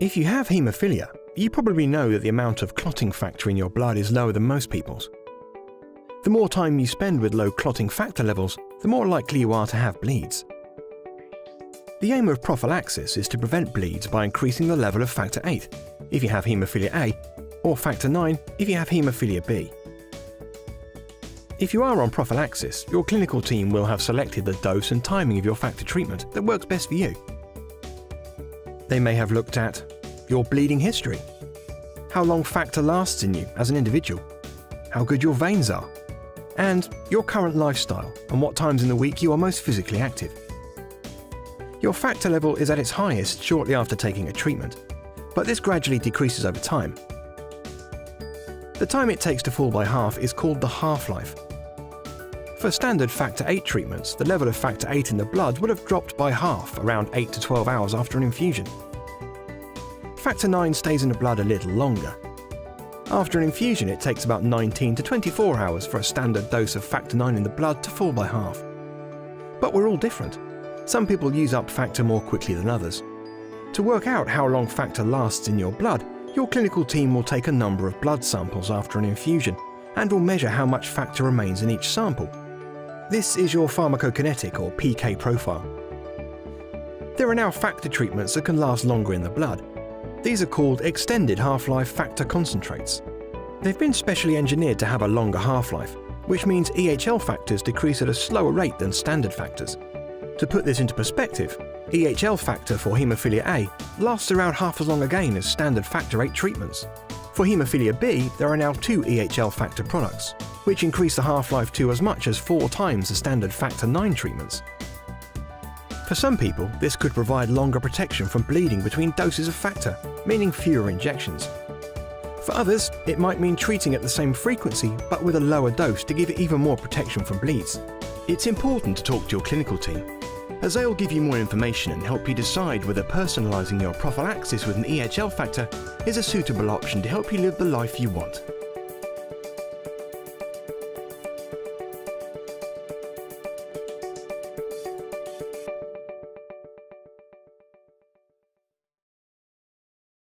If you have haemophilia, you probably know that the amount of clotting factor in your blood is lower than most people's. The more time you spend with low clotting factor levels, the more likely you are to have bleeds. The aim of prophylaxis is to prevent bleeds by increasing the level of factor VIII if you have haemophilia A, or factor IX if you have haemophilia B. If you are on prophylaxis, your clinical team will have selected the dose and timing of your factor treatment that works best for you. They may have looked at your bleeding history, how long factor lasts in you as an individual, how good your veins are, and your current lifestyle and what times in the week you are most physically active. Your factor level is at its highest shortly after taking a treatment, but this gradually decreases over time. The time it takes to fall by half is called the half-life. For standard factor VIII treatments, the level of factor VIII in the blood would have dropped by half around 8 to 12 hours after an infusion. Factor IX stays in the blood a little longer. After an infusion, it takes about 19 to 24 hours for a standard dose of factor IX in the blood to fall by half. But we're all different. Some people use up factor more quickly than others. To work out how long factor lasts in your blood, your clinical team will take a number of blood samples after an infusion and will measure how much factor remains in each sample. This is your pharmacokinetic or PK profile. There are now factor treatments that can last longer in the blood. These are called extended half-life factor concentrates. They've been specially engineered to have a longer half-life, which means EHL factors decrease at a slower rate than standard factors. To put this into perspective, EHL factor for haemophilia A lasts around half as long again as standard factor VIII treatments. For haemophilia B, there are now 2 EHL factor products, which increase the half-life to as much as 4 times the standard factor IX treatments. For some people, this could provide longer protection from bleeding between doses of factor, meaning fewer injections. For others, it might mean treating at the same frequency but with a lower dose to give it even more protection from bleeds. It's important to talk to your clinical team, as they'll give you more information and help you decide whether personalising your prophylaxis with an EHL factor is a suitable option to help you live the life you want.